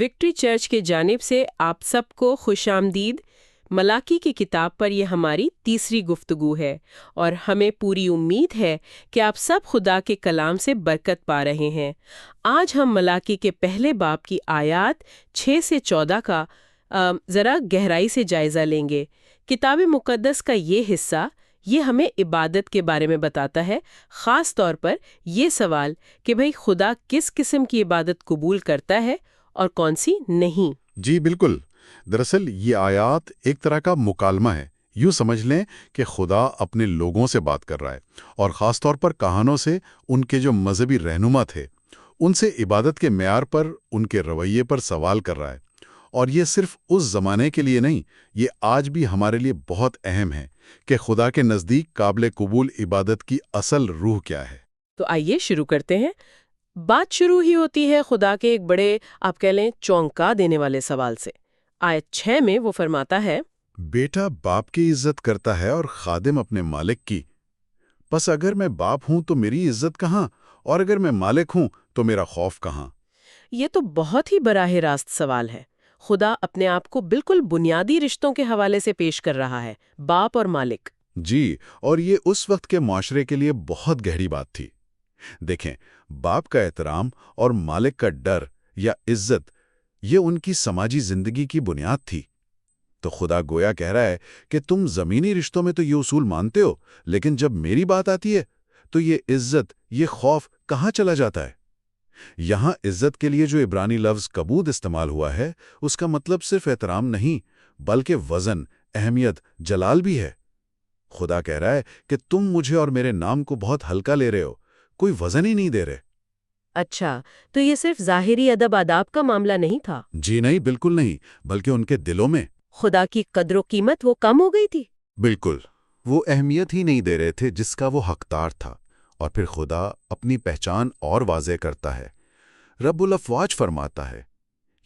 Victory church کی جانب سے آپ سب کو خوش آمدید۔ ملاکی کی کتاب پر یہ ہماری تیسری گفتگو ہے اور ہمیں پوری امید ہے کہ آپ سب خدا کے کلام سے برکت پا رہے ہیں۔ آج ہم ملاکی کے پہلے باب کی آیات 6 سے 14 کا ذرا گہرائی سے جائزہ لیں گے۔ کتاب مقدس کا یہ حصہ یہ ہمیں عبادت کے بارے میں بتاتا ہے، خاص طور پر یہ سوال کہ بھئی خدا کس قسم کی عبادت قبول کرتا ہے اور کون سی نہیں۔ جی بالکل، دراصل یہ آیات ایک طرح کا مکالمہ ہے۔ یوں سمجھ لیں کہ خدا اپنے لوگوں سے بات کر رہا ہے، اور خاص طور پر کہانوں سے، ان کے جو مذہبی رہنما تھے ان سے عبادت کے معیار پر، ان کے رویے پر سوال کر رہا ہے۔ اور یہ صرف اس زمانے کے لیے نہیں، یہ آج بھی ہمارے لیے بہت اہم ہے کہ خدا کے نزدیک قابل قبول عبادت کی اصل روح کیا ہے۔ تو آئیے شروع کرتے ہیں۔ بات شروع ہی ہوتی ہے خدا کے ایک بڑے، آپ کہہ لیں، چونکا دینے والے سوال سے۔ آیت 6 میں وہ فرماتا ہے، بیٹا باپ کی عزت کرتا ہے اور خادم اپنے مالک کی۔ پس اگر میں باپ ہوں تو میری عزت کہاں، اور اگر میں مالک ہوں تو میرا خوف کہاں؟ یہ تو بہت ہی براہ راست سوال ہے۔ خدا اپنے آپ کو بالکل بنیادی رشتوں کے حوالے سے پیش کر رہا ہے، باپ اور مالک۔ جی، اور یہ اس وقت کے معاشرے کے لیے بہت گہری بات تھی۔ دیکھیں، باپ کا احترام اور مالک کا ڈر یا عزت، یہ ان کی سماجی زندگی کی بنیاد تھی۔ تو خدا گویا کہہ رہا ہے کہ تم زمینی رشتوں میں تو یہ اصول مانتے ہو، لیکن جب میری بات آتی ہے تو یہ عزت، یہ خوف کہاں چلا جاتا ہے؟ یہاں عزت کے لیے جو عبرانی لفظ کبود استعمال ہوا ہے، اس کا مطلب صرف احترام نہیں، بلکہ وزن، اہمیت، جلال بھی ہے۔ خدا کہہ رہا ہے کہ تم مجھے اور میرے نام کو بہت ہلکا لے رہے ہو، کوئی وزن ہی نہیں دے رہے۔ اچھا، تو یہ صرف ظاہری ادب آداب کا معاملہ نہیں تھا؟ جی نہیں، بالکل نہیں، بلکہ ان کے دلوں میں خدا کی قدر و قیمت وہ کم ہو گئی تھی؟ بالکل، وہ اہمیت ہی نہیں دے رہے تھے جس کا وہ حقدار تھا۔ اور پھر خدا اپنی پہچان اور واضح کرتا ہے۔ رب الافواج فرماتا ہے،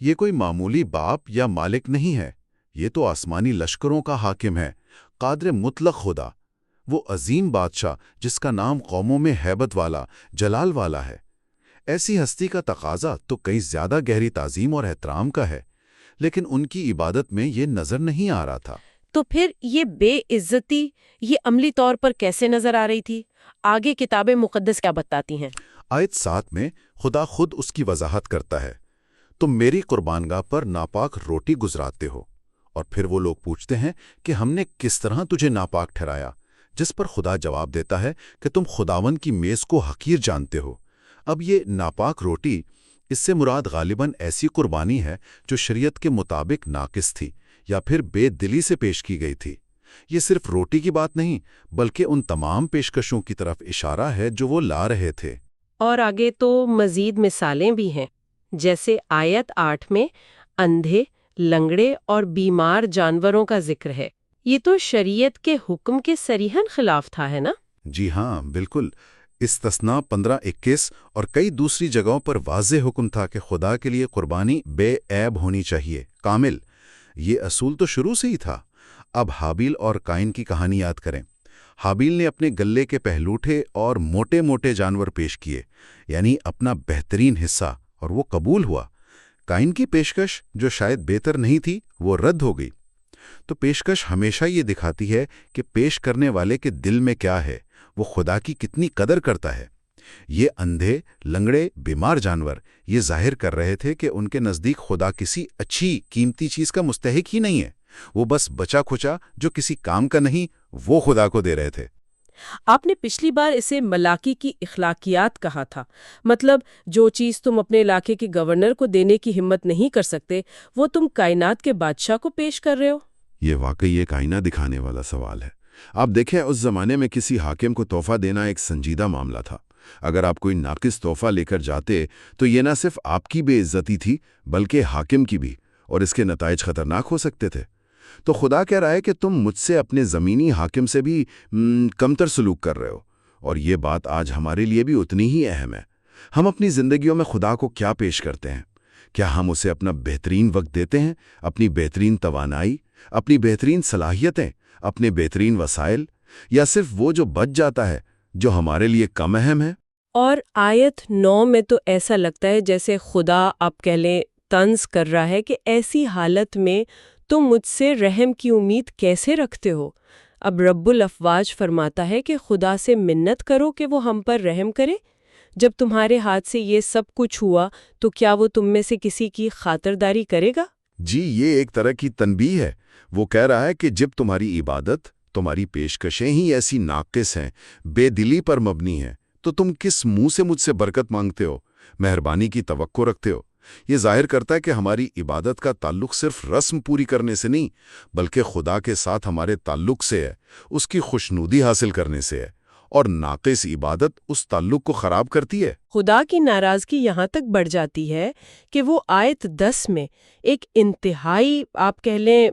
یہ کوئی معمولی باپ یا مالک نہیں ہے، یہ تو آسمانی لشکروں کا حاکم ہے، قادر مطلق خدا، وہ عظیم بادشاہ جس کا نام قوموں میں ہیبت والا، جلال والا ہے۔ ایسی ہستی کا تقاضا تو کئی زیادہ گہری تعظیم اور احترام کا ہے، لیکن ان کی عبادت میں یہ نظر نہیں آ رہا تھا۔ تو پھر یہ بے عزتی، یہ عملی طور پر کیسے نظر آ رہی تھی؟ آگے کتاب مقدس کیا بتاتی ہیں؟ آیت 7 میں خدا خود اس کی وضاحت کرتا ہے، تم میری قربانگاہ پر ناپاک روٹی گزراتے ہو۔ اور پھر وہ لوگ پوچھتے ہیں کہ ہم نے کس طرح تجھے ناپاک ٹھہرایا، جس پر خدا جواب دیتا ہے کہ تم خداوند کی میز کو حقیر جانتے ہو۔ اب یہ ناپاک روٹی، اس سے مراد غالباً ایسی قربانی ہے جو شریعت کے مطابق ناقص تھی یا پھر بے دلی سے پیش کی گئی تھی۔ یہ صرف روٹی کی بات نہیں، بلکہ ان تمام پیشکشوں کی طرف اشارہ ہے جو وہ لا رہے تھے۔ اور آگے تو مزید مثالیں بھی ہیں، جیسے آیت 8 میں اندھے، لنگڑے اور بیمار جانوروں کا ذکر ہے۔ یہ تو شریعت کے حکم کے صریحاً خلاف تھا، ہے نا؟ جی ہاں، بالکل۔ استثناء 15-21 اور کئی دوسری جگہوں پر واضح حکم تھا کہ خدا کے لیے قربانی بے عیب ہونی چاہیے، کامل۔ یہ اصول تو شروع سے ہی تھا۔ اب حابیل اور قائن کی کہانی یاد کریں۔ حابیل نے اپنے گلے کے پہلوٹے اور موٹے موٹے جانور پیش کیے، یعنی اپنا بہترین حصہ، اور وہ قبول ہوا۔ قائن کی پیشکش، جو شاید بہتر نہیں تھی، وہ رد ہو گئی۔ تو پیشکش ہمیشہ یہ دکھاتی ہے کہ پیش کرنے والے کے دل میں کیا ہے، وہ خدا کی کتنی قدر کرتا ہے۔ یہ اندھے، لنگڑے، بیمار جانور یہ ظاہر کر رہے تھے کہ ان کے نزدیک خدا کسی اچھی قیمتی چیز کا مستحق ہی نہیں ہے، وہ بس بچا کھچا جو کسی کام کا نہیں، وہ خدا کو دے رہے تھے۔ آپ نے پچھلی بار اسے ملاکی کی اخلاقیات کہا تھا، مطلب جو چیز تم اپنے علاقے کے گورنر کو دینے کی ہمت نہیں کر سکتے، وہ تم کائنات کے بادشاہ کو پیش کر رہے ہو۔ یہ واقعی ایک آئینہ دکھانے والا سوال ہے۔ آپ دیکھیں، اس زمانے میں کسی حاکم کو تحفہ دینا ایک سنجیدہ معاملہ تھا۔ اگر آپ کوئی ناقص تحفہ لے کر جاتے تو یہ نہ صرف آپ کی بے عزتی تھی، بلکہ حاکم کی بھی، اور اس کے نتائج خطرناک ہو سکتے تھے۔ تو خدا کہہ رہا ہے کہ تم مجھ سے اپنے زمینی حاکم سے بھی کمتر سلوک کر رہے ہو، اور یہ بات آج ہمارے لیے بھی اتنی ہی اہم ہے۔ ہم اپنی زندگیوں میں خدا کو کیا پیش کرتے ہیں؟ کیا ہم اسے اپنا بہترین وقت دیتے ہیں، اپنی بہترین توانائی، اپنی بہترین صلاحیتیں، اپنے بہترین وسائل، یا صرف وہ جو بچ جاتا ہے، جو ہمارے لیے کم اہم ہے؟ اور آیت 9 میں تو ایسا لگتا ہے جیسے خدا، آپ کہہ لیں، طنز کر رہا ہے کہ ایسی حالت میں تم مجھ سے رحم کی امید کیسے رکھتے ہو؟ اب رب الافواج فرماتا ہے کہ خدا سے منت کرو کہ وہ ہم پر رحم کرے۔ جب تمہارے ہاتھ سے یہ سب کچھ ہوا تو کیا وہ تم میں سے کسی کی خاطرداری کرے گا؟ جی، یہ ایک طرح کی تنبیہ ہے۔ وہ کہہ رہا ہے کہ جب تمہاری عبادت، تمہاری پیشکشیں ہی ایسی ناقص ہیں، بے دلی پر مبنی ہیں، تو تم کس منہ سے مجھ سے برکت مانگتے ہو، مہربانی کی توقع رکھتے ہو؟ یہ ظاہر کرتا ہے کہ ہماری عبادت کا تعلق صرف رسم پوری کرنے سے نہیں، بلکہ خدا کے ساتھ ہمارے تعلق سے ہے، اس کی خوشنودی حاصل کرنے سے ہے، اور ناقص عبادت اس تعلق کو خراب کرتی ہے۔ خدا کی ناراضگی یہاں تک بڑھ جاتی ہے کہ وہ آیت 10 میں ایک انتہائی آپ کہہ لیں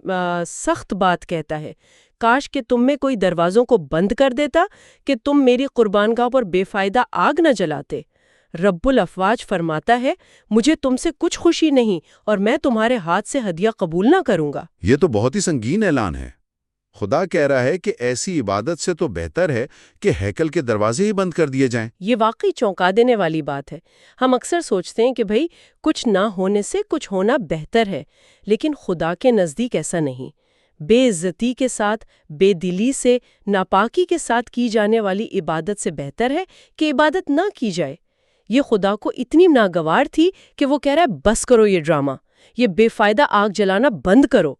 سخت بات کہتا ہے، کاش کہ تم میں کوئی دروازوں کو بند کر دیتا کہ تم میری قربان گاہ پر بے فائدہ آگ نہ جلاتے۔ رب الافواج فرماتا ہے، مجھے تم سے کچھ خوشی نہیں اور میں تمہارے ہاتھ سے ہدیہ قبول نہ کروں گا۔ یہ تو بہت ہی سنگین اعلان ہے۔ خدا کہہ رہا ہے کہ ایسی عبادت سے تو بہتر ہے کہ ہیکل کے دروازے ہی بند کر دیے جائیں۔ یہ واقعی چونکا دینے والی بات ہے۔ ہم اکثر سوچتے ہیں کہ بھئی کچھ نہ ہونے سے کچھ ہونا بہتر ہے، لیکن خدا کے نزدیک ایسا نہیں۔ بے عزتی کے ساتھ، بے دلی سے، ناپاکی کے ساتھ کی جانے والی عبادت سے بہتر ہے کہ عبادت نہ کی جائے۔ یہ خدا کو اتنی ناگوار تھی کہ وہ کہہ رہا ہے بس کرو یہ ڈرامہ، یہ بے فائدہ آگ جلانا بند کرو۔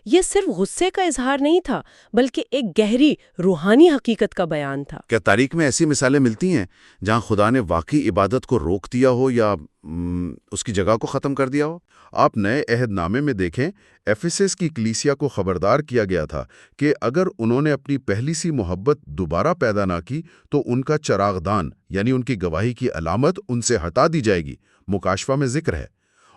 یہ صرف غصے کا اظہار نہیں تھا، بلکہ ایک گہری روحانی حقیقت کا بیان تھا۔ کیا تاریخ میں ایسی مثالیں ملتی ہیں جہاں خدا نے واقعی عبادت کو روک دیا ہو یا اس کی جگہ کو ختم کر دیا ہو؟ آپ نئے عہد نامے میں دیکھیں، ایفیسس کی کلیسیا کو خبردار کیا گیا تھا کہ اگر انہوں نے اپنی پہلی سی محبت دوبارہ پیدا نہ کی تو ان کا چراغ دان یعنی ان کی گواہی کی علامت ان سے ہٹا دی جائے گی۔ مکاشفہ میں ذکر ہے۔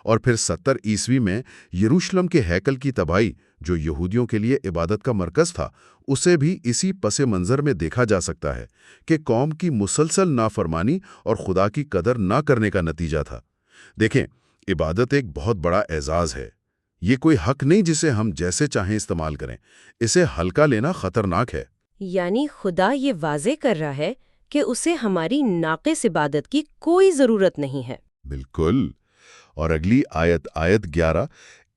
اور پھر 70 عیسوی میں یروشلم کے ہیکل کی تباہی، جو یہودیوں کے لیے عبادت کا مرکز تھا، اسے بھی اسی پس منظر میں دیکھا جا سکتا ہے کہ قوم کی مسلسل نافرمانی اور خدا کی قدر نہ کرنے کا نتیجہ تھا۔ دیکھیں، عبادت ایک بہت بڑا اعزاز ہے۔ یہ کوئی حق نہیں جسے ہم جیسے چاہیں استعمال کریں۔ اسے ہلکا لینا خطرناک ہے۔ یعنی خدا یہ واضح کر رہا ہے کہ اسے ہماری ناقص عبادت کی کوئی ضرورت نہیں ہے۔ بالکل۔ اور اگلی آیت 11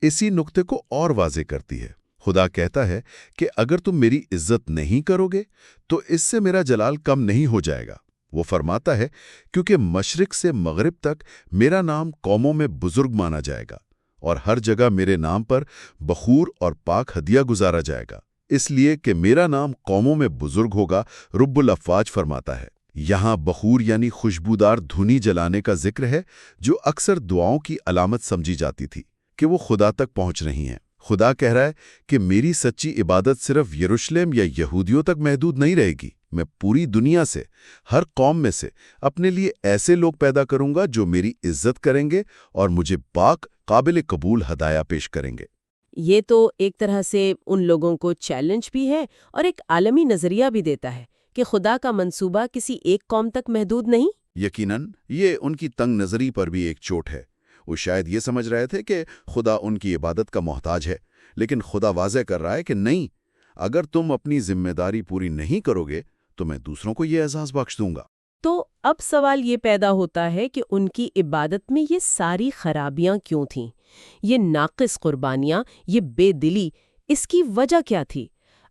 اسی نقطے کو اور واضح کرتی ہے۔ خدا کہتا ہے کہ اگر تم میری عزت نہیں کرو گے تو اس سے میرا جلال کم نہیں ہو جائے گا۔ وہ فرماتا ہے کیونکہ مشرق سے مغرب تک میرا نام قوموں میں بزرگ مانا جائے گا اور ہر جگہ میرے نام پر بخور اور پاک ہدیہ گزارا جائے گا، اس لیے کہ میرا نام قوموں میں بزرگ ہوگا، رب الافواج فرماتا ہے۔ یہاں بخور یعنی خوشبودار دھنی جلانے کا ذکر ہے، جو اکثر دعاؤں کی علامت سمجھی جاتی تھی کہ وہ خدا تک پہنچ رہی ہیں۔ خدا کہہ رہا ہے کہ میری سچی عبادت صرف یروشلم یا یہودیوں تک محدود نہیں رہے گی، میں پوری دنیا سے، ہر قوم میں سے اپنے لیے ایسے لوگ پیدا کروں گا جو میری عزت کریں گے اور مجھے پاک قابل قبول ہدایہ پیش کریں گے۔ یہ تو ایک طرح سے ان لوگوں کو چیلنج بھی ہے اور ایک عالمی نظریہ بھی دیتا ہے کہ خدا کا منصوبہ کسی ایک قوم تک محدود نہیں۔ یقیناً یہ ان کی تنگ نظری پر بھی ایک چوٹ ہے۔ وہ شاید یہ سمجھ رہے تھے کہ خدا ان کی عبادت کا محتاج ہے، لیکن خدا واضح کر رہا ہے کہ نہیں، اگر تم اپنی ذمہ داری پوری نہیں کرو گے تو میں دوسروں کو یہ اعزاز بخش دوں گا۔ تو اب سوال یہ پیدا ہوتا ہے کہ ان کی عبادت میں یہ ساری خرابیاں کیوں تھیں؟ یہ ناقص قربانیاں، یہ بے دلی، اس کی وجہ کیا تھی؟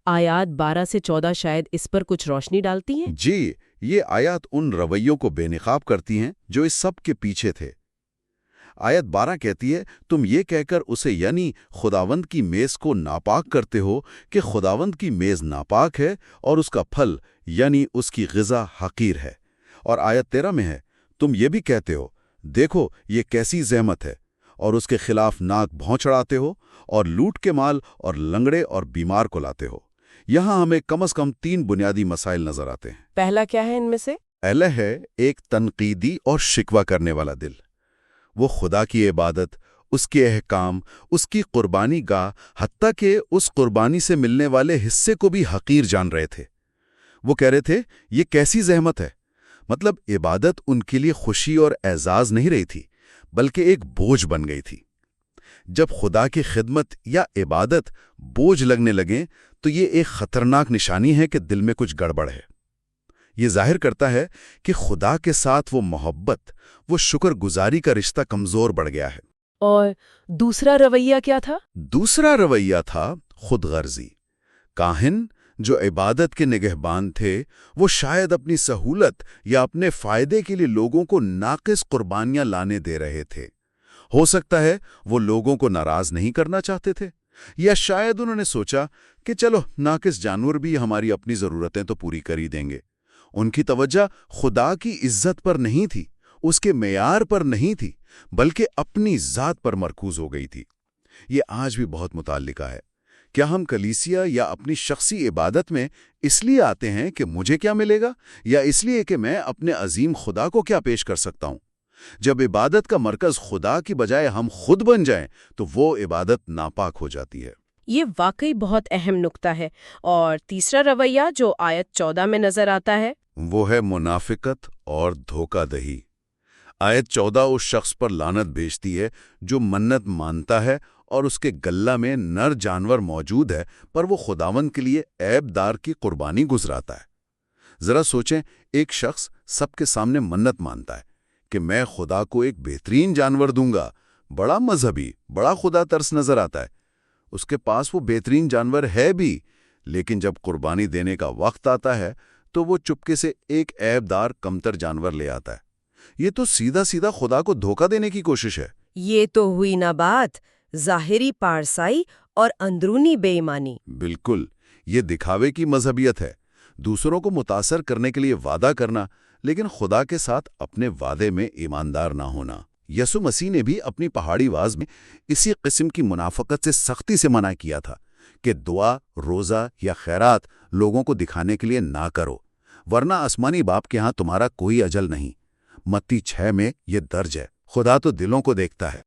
آیات 12 سے 14 شاید اس پر کچھ روشنی ڈالتی ہیں۔ جی، یہ آیات ان رویوں کو بے نقاب کرتی ہیں جو اس سب کے پیچھے تھے۔ آیت 12 کہتی ہے، تم یہ کہہ کر اسے یعنی خداوند کی میز کو ناپاک کرتے ہو کہ خداوند کی میز ناپاک ہے اور اس کا پھل یعنی اس کی غذا حقیر ہے۔ اور آیت 13 میں ہے، تم یہ بھی کہتے ہو، دیکھو یہ کیسی زحمت ہے، اور اس کے خلاف ناک بھون چڑھاتے ہو اور لوٹ کے مال اور لنگڑے اور بیمار کو لاتے ہو۔ یہاں ہمیں کم از کم 3 بنیادی مسائل نظر آتے ہیں۔ پہلا کیا ہے ان میں سے؟ پہلا ہے ایک تنقیدی اور شکوہ کرنے والا دل۔ وہ خدا کی عبادت، اس کے احکام، اس کی قربانی گاہ، حتیٰ کہ اس قربانی سے ملنے والے حصے کو بھی حقیر جان رہے تھے۔ وہ کہہ رہے تھے یہ کیسی زحمت ہے، مطلب عبادت ان کے لیے خوشی اور اعزاز نہیں رہی تھی، بلکہ ایک بوجھ بن گئی تھی۔ جب خدا کی خدمت یا عبادت بوجھ لگنے لگیں تو یہ ایک خطرناک نشانی ہے کہ دل میں کچھ گڑبڑ ہے۔ یہ ظاہر کرتا ہے کہ خدا کے ساتھ وہ محبت، وہ شکر گزاری کا رشتہ کمزور پڑ گیا ہے۔ اور دوسرا رویہ کیا تھا؟ دوسرا رویہ تھا خود غرضی۔ کاہن جو عبادت کے نگہبان تھے، وہ شاید اپنی سہولت یا اپنے فائدے کے لیے لوگوں کو ناقص قربانیاں لانے دے رہے تھے۔ ہو سکتا ہے وہ لوگوں کو ناراض نہیں کرنا چاہتے تھے، یا شاید انہوں نے سوچا کہ چلو ناقص جانور بھی ہماری اپنی ضرورتیں تو پوری کر ہی دیں گے۔ ان کی توجہ خدا کی عزت پر نہیں تھی، اس کے معیار پر نہیں تھی، بلکہ اپنی ذات پر مرکوز ہو گئی تھی۔ یہ آج بھی بہت متعلقہ ہے۔ کیا ہم کلیسیا یا اپنی شخصی عبادت میں اس لیے آتے ہیں کہ مجھے کیا ملے گا، یا اس لیے کہ میں اپنے عظیم خدا کو کیا پیش کر سکتا ہوں؟ جب عبادت کا مرکز خدا کی بجائے ہم خود بن جائیں تو وہ عبادت ناپاک ہو جاتی ہے۔ یہ واقعی بہت اہم نکتہ ہے۔ اور تیسرا رویہ جو آیت 14 میں نظر آتا ہے وہ ہے منافقت اور دھوکہ دہی۔ آیت 14 اس شخص پر لعنت بھیجتی ہے جو منت مانتا ہے اور اس کے گلہ میں نر جانور موجود ہے، پر وہ خداوند کے لیے عیب دار کی قربانی گزراتا ہے۔ ذرا سوچیں، ایک شخص سب کے سامنے منت مانتا ہے کہ میں خدا کو ایک بہترین جانور دوں گا، بڑا مذہبی، بڑا خدا ترس نظر آتا ہے۔ اس کے پاس وہ بہترین جانور ہے بھی، لیکن جب قربانی دینے کا وقت آتا ہے تو وہ چپکے سے ایک عیب دار کمتر جانور لے آتا ہے۔ یہ تو سیدھا سیدھا خدا کو دھوکہ دینے کی کوشش ہے۔ یہ تو ہوئی نا بات، ظاہری پارسائی اور اندرونی بے ایمانی۔ بالکل، یہ دکھاوے کی مذہبیت ہے، دوسروں کو متاثر کرنے کے لیے وعدہ کرنا، لیکن خدا کے ساتھ اپنے وعدے میں ایماندار نہ ہونا۔ یسوع مسیح نے بھی اپنی پہاڑی واز میں اسی قسم کی منافقت سے سختی سے منع کیا تھا کہ دعا، روزہ یا خیرات لوگوں کو دکھانے کے لیے نہ کرو، ورنہ آسمانی باپ کے ہاں تمہارا کوئی اجل نہیں۔ متی 6 میں یہ درج ہے۔ خدا تو دلوں کو دیکھتا ہے،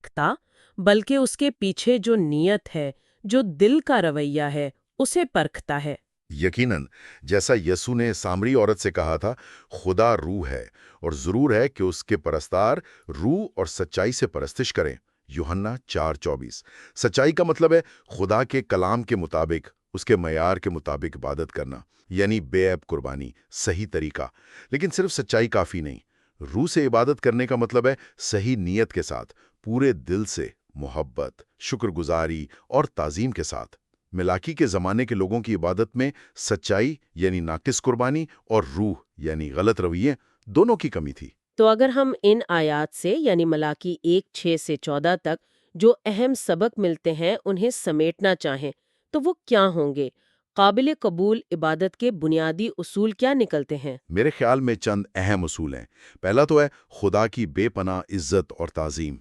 بلکہ اس کے پیچھے جو نیت ہے، جو دل کا رویہ ہے، اسے پرکھتا ہے۔ یقیناً، جیسا یسوع نے سامری عورت سے کہا تھا، خدا روح ہے اور ضرور ہے کہ اس کے پرستار روح اور سچائی سے پرستش کریں۔ یوحنا 4:24۔ سچائی کا مطلب ہے خدا کے کلام کے مطابق، اس کے معیار کے مطابق عبادت کرنا، یعنی بے عیب قربانی، صحیح طریقہ۔ لیکن صرف سچائی کافی نہیں۔ روح سے عبادت کرنے کا مطلب ہے صحیح نیت کے ساتھ، پورے دل سے، محبت، شکر گزاری اور تعظیم کے ساتھ۔ ملاکی کے زمانے کے لوگوں کی عبادت میں سچائی یعنی ناقص قربانی اور روح یعنی غلط رویے دونوں کی کمی تھی۔ تو اگر ہم ان آیات سے یعنی ملاکی 1:6 سے 14 تک جو اہم سبق ملتے ہیں انہیں سمیٹنا چاہیں تو وہ کیا ہوں گے؟ قابل قبول عبادت کے بنیادی اصول کیا نکلتے ہیں؟ میرے خیال میں چند اہم اصول ہیں۔ پہلا تو ہے خدا کی بے پناہ عزت اور تعظیم۔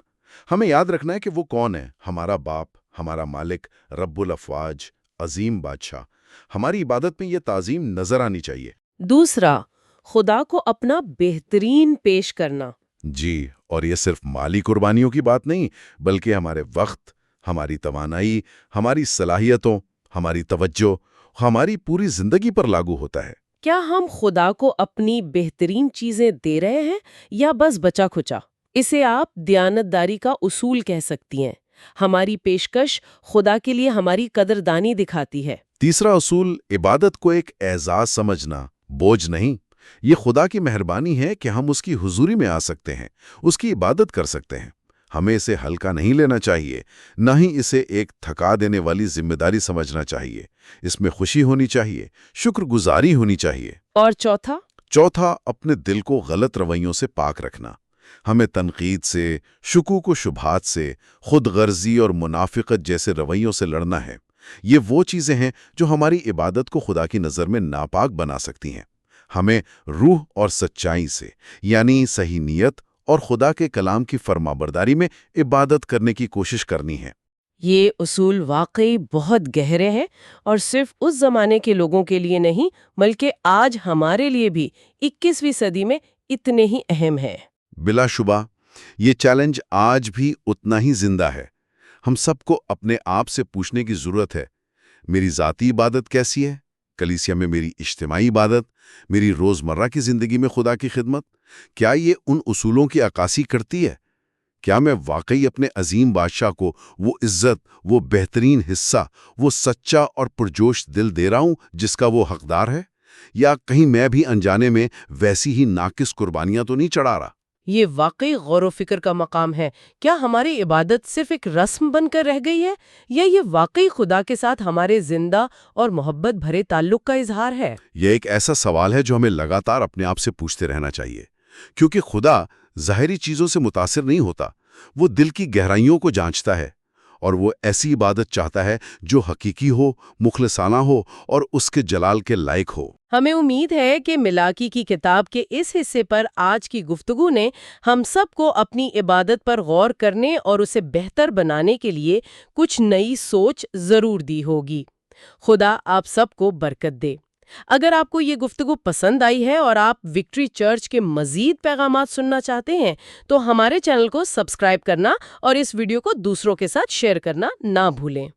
ہمیں یاد رکھنا ہے کہ وہ کون ہے، ہمارا باپ، ہمارا مالک، رب الافواج، عظیم بادشاہ۔ ہماری عبادت میں یہ تعظیم نظر آنی چاہیے۔ دوسرا، خدا کو اپنا بہترین پیش کرنا۔ جی، اور یہ صرف مالی قربانیوں کی بات نہیں، بلکہ ہمارے وقت، ہماری توانائی، ہماری صلاحیتوں، ہماری توجہ، ہماری پوری زندگی پر لاگو ہوتا ہے۔ کیا ہم خدا کو اپنی بہترین چیزیں دے رہے ہیں یا بس بچا کھچا؟ اسے آپ دیانتداری کا اصول کہہ سکتی ہیں۔ ہماری پیشکش خدا کے لیے ہماری قدردانی دکھاتی ہے۔ تیسرا اصول، عبادت کو ایک اعزاز سمجھنا، بوجھ نہیں۔ یہ خدا کی مہربانی ہے کہ ہم اس کی حضوری میں آ سکتے ہیں، اس کی عبادت کر سکتے ہیں۔ ہمیں اسے ہلکا نہیں لینا چاہیے، نہ ہی اسے ایک تھکا دینے والی ذمہ داری سمجھنا چاہیے۔ اس میں خوشی ہونی چاہیے، شکر گزاری ہونی چاہیے۔ اور چوتھا، اپنے دل کو غلط رویوں سے پاک رکھنا۔ ہمیں تنقید سے، شکوک و شبہات سے، خود غرضی اور منافقت جیسے رویوں سے لڑنا ہے۔ یہ وہ چیزیں ہیں جو ہماری عبادت کو خدا کی نظر میں ناپاک بنا سکتی ہیں۔ ہمیں روح اور سچائی سے، یعنی صحیح نیت اور خدا کے کلام کی فرمانبرداری میں عبادت کرنے کی کوشش کرنی ہے۔ یہ اصول واقعی بہت گہرے ہیں اور صرف اس زمانے کے لوگوں کے لیے نہیں بلکہ آج ہمارے لیے بھی 21ویں صدی میں اتنے ہی اہم ہیں۔ بلا شبہ یہ چیلنج آج بھی اتنا ہی زندہ ہے۔ ہم سب کو اپنے آپ سے پوچھنے کی ضرورت ہے، میری ذاتی عبادت کیسی ہے؟ کلیسیا میں میری اجتماعی عبادت، میری روزمرہ کی زندگی میں خدا کی خدمت، کیا یہ ان اصولوں کی عکاسی کرتی ہے؟ کیا میں واقعی اپنے عظیم بادشاہ کو وہ عزت، وہ بہترین حصہ، وہ سچا اور پرجوش دل دے رہا ہوں جس کا وہ حقدار ہے؟ یا کہیں میں بھی انجانے میں ویسی ہی ناقص قربانیاں تو نہیں چڑھا رہا؟ یہ واقعی غور و فکر کا مقام ہے۔ کیا ہماری عبادت صرف ایک رسم بن کر رہ گئی ہے یا یہ واقعی خدا کے ساتھ ہمارے زندہ اور محبت بھرے تعلق کا اظہار ہے؟ یہ ایک ایسا سوال ہے جو ہمیں لگاتار اپنے آپ سے پوچھتے رہنا چاہیے، کیونکہ خدا ظاہری چیزوں سے متاثر نہیں ہوتا، وہ دل کی گہرائیوں کو جانچتا ہے، اور وہ ایسی عبادت چاہتا ہے جو حقیقی ہو، مخلصانہ ہو اور اس کے جلال کے لائق ہو۔ ہمیں امید ہے کہ ملاکی کی کتاب کے اس حصے پر آج کی گفتگو نے ہم سب کو اپنی عبادت پر غور کرنے اور اسے بہتر بنانے کے لیے کچھ نئی سوچ ضرور دی ہوگی۔ خدا آپ سب کو برکت دے۔ اگر آپ کو یہ گفتگو پسند آئی ہے اور آپ وکٹری چرچ کے مزید پیغامات سننا چاہتے ہیں تو ہمارے چینل کو سبسکرائب کرنا اور اس ویڈیو کو دوسروں کے ساتھ شیئر کرنا نہ بھولیں۔